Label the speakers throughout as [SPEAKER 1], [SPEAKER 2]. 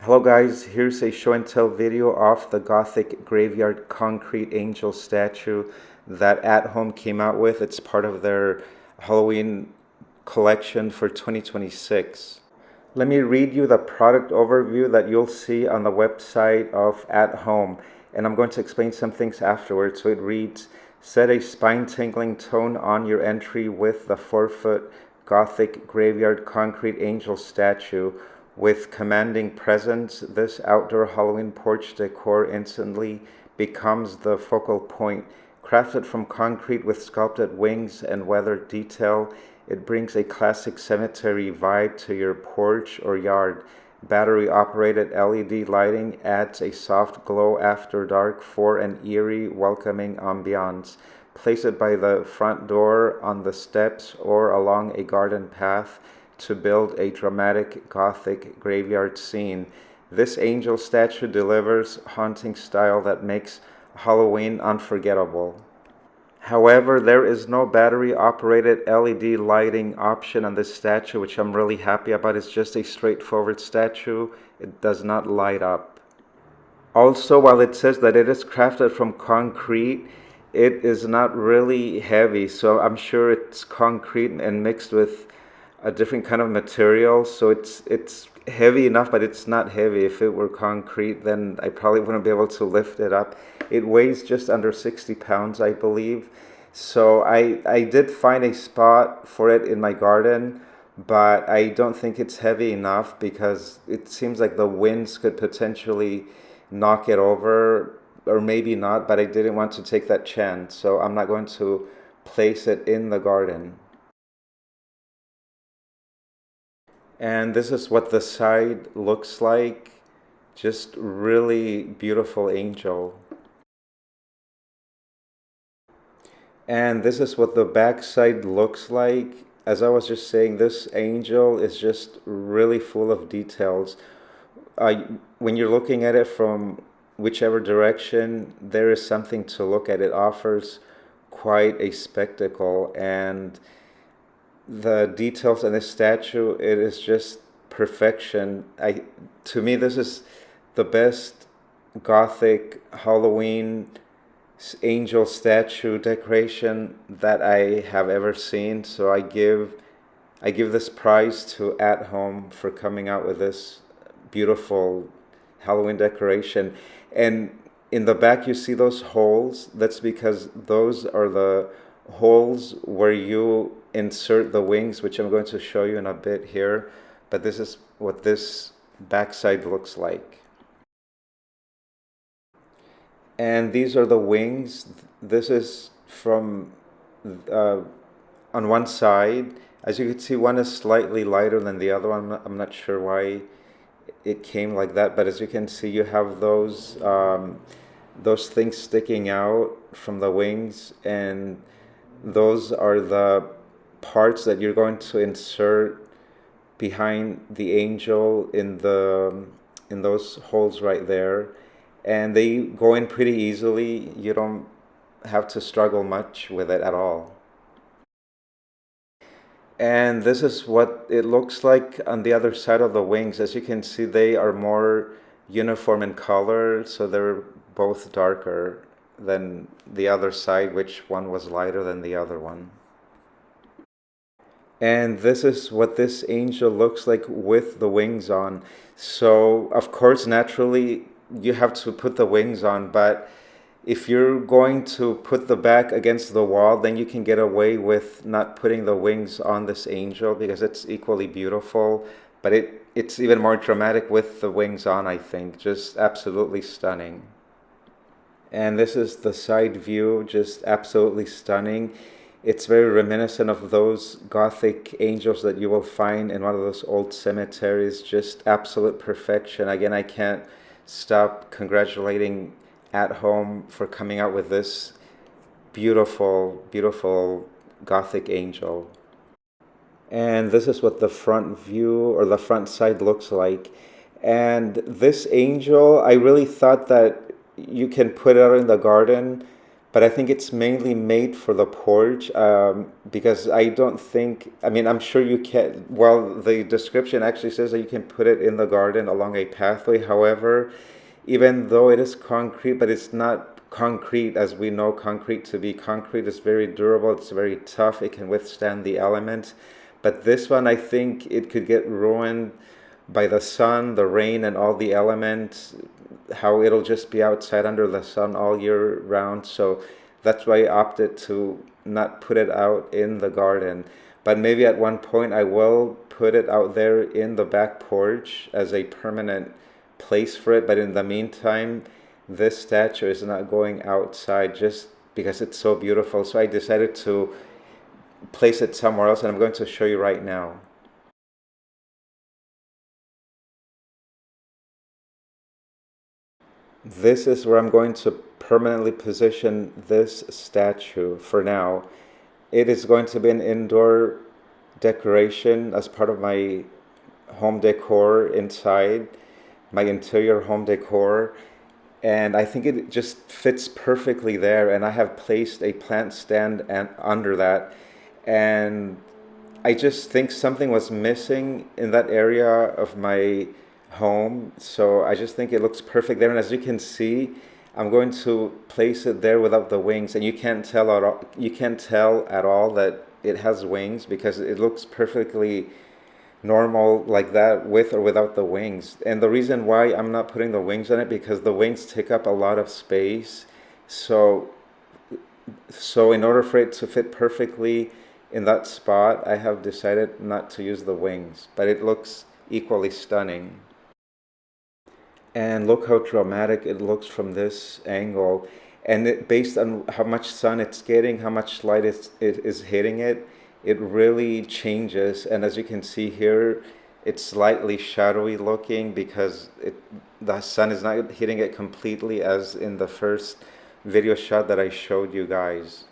[SPEAKER 1] Hello guys, here's a show and tell video of the Gothic graveyard concrete angel statue that At Home came out with. It's part of their Halloween collection for 2026. Let me read you the product overview that you'll see on the website of At Home, and I'm going to explain some things afterwards. So it reads, set a spine-tingling tone on your entry with the 4-foot Gothic graveyard concrete angel statue. With commanding presence, this outdoor Halloween porch decor instantly becomes the focal point. Crafted from concrete with sculpted wings and weathered detail, it brings a classic cemetery vibe to your porch or yard. Battery-operated LED lighting adds a soft glow after dark for an eerie, welcoming ambiance. Place it by the front door, on the steps, or along a garden path to build a dramatic Gothic graveyard scene. This angel statue delivers haunting style that makes Halloween unforgettable. However, there is no battery-operated LED lighting option on this statue, which I'm really happy about. It's just a straightforward statue. It does not light up. Also, while it says that it is crafted from concrete, it is not really heavy, so I'm sure it's concrete and mixed with a different kind of material, so it's heavy enough, but it's not heavy. If it were concrete, then I probably wouldn't be able to lift it up. It weighs just under 60 pounds, I believe. So I did find a spot for it in my garden, but I don't think it's heavy enough because it seems like the winds could potentially knock it over, or maybe not, but I didn't want to take that chance, so I'm not going to place it in the garden. And this is what the side looks like. Just really beautiful angel. And this is what the back side looks like. As I was just saying, this angel is just really full of details. When you're looking at it from whichever direction, there is something to look at. It offers quite a spectacle, and the details in this statue, it is just perfection. To me, this is the best Gothic Halloween angel statue decoration that I have ever seen. So I give this prize to At Home for coming out with this beautiful Halloween decoration. And in the back you see those holes. That's because those are the holes where you insert the wings, which I'm going to show you in a bit here. But this is what this backside looks like. And these are the wings. This is from uh, on one side. As you can see, one is slightly lighter than the other one. I'm not sure why it came like that, but as you can see, you have those things sticking out from the wings, and those are the parts that you're going to insert behind the angel in those holes right there, and they go in pretty easily. You don't have to struggle much with it at all. And this is what it looks like on the other side of the wings. As you can see, they are more uniform in color, so they're both darker than the other side, which one was lighter than the other one. And this is what this angel looks like with the wings on. So, of course, naturally, you have to put the wings on, but if you're going to put the back against the wall, then you can get away with not putting the wings on this angel because it's equally beautiful, but it's even more dramatic with the wings on, I think. Just absolutely stunning. And this is the side view, just absolutely stunning. It's very reminiscent of those Gothic angels that you will find in one of those old cemeteries. Just absolute perfection. Again, I can't stop congratulating At Home for coming out with this beautiful, beautiful Gothic angel. And this is what the front view or the front side looks like. And this angel, I really thought that you can put it out in the garden, but I think it's mainly made for the porch because I don't think, I mean, I'm sure you can, well, the description actually says that you can put it in the garden along a pathway. However, even though it is concrete, but it's not concrete as we know concrete to be. Concrete is very durable, it's very tough, it can withstand the elements. But this one, I think it could get ruined by the sun, the rain, and all the elements, how it'll just be outside under the sun all year round. So that's why I opted to not put it out in the garden. But maybe at one point I will put it out there in the back porch as a permanent place for it. But in the meantime, this statue is not going outside just because it's so beautiful. So I decided to place it somewhere else, and I'm going to show you right now. This is where I'm going to permanently position this statue for now. It is going to be an indoor decoration as part of my home decor inside, my interior home decor. And I think it just fits perfectly there. And I have placed a plant stand and under that. And I just think something was missing in that area of my home. So I just think it looks perfect there. And as you can see, I'm going to place it there without the wings. And you can't tell at all that it has wings because it looks perfectly normal like that with or without the wings. And the reason why I'm not putting the wings on it because the wings take up a lot of space. So in order for it to fit perfectly in that spot, I have decided not to use the wings, but it looks equally stunning. And look how dramatic it looks from this angle. And based on how much sun it's getting, how much light it is hitting it, it really changes. And as you can see here, it's slightly shadowy looking because the sun is not hitting it completely as in the first video shot that I showed you guys.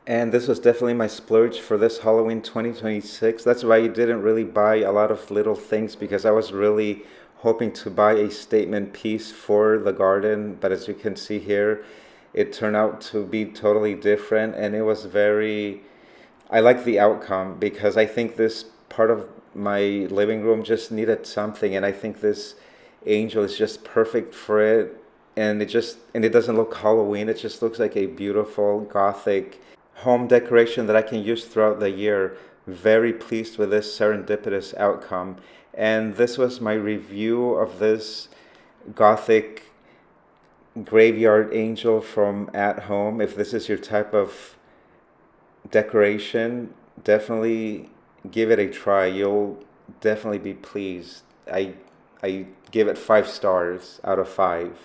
[SPEAKER 1] And this was definitely my splurge for this Halloween 2026. That's why I didn't really buy a lot of little things because I was really hoping to buy a statement piece for the garden. But as you can see here, it turned out to be totally different, and it was very, I like the outcome because I think this part of my living room just needed something, and I think this angel is just perfect for it. And it doesn't look Halloween, it just looks like a beautiful Gothic home decoration that I can use throughout the year. Very pleased with this serendipitous outcome. And this was my review of this Gothic graveyard angel from at home. If this is your type of decoration, definitely give it a try. You'll definitely be pleased. I give it 5 stars out of 5.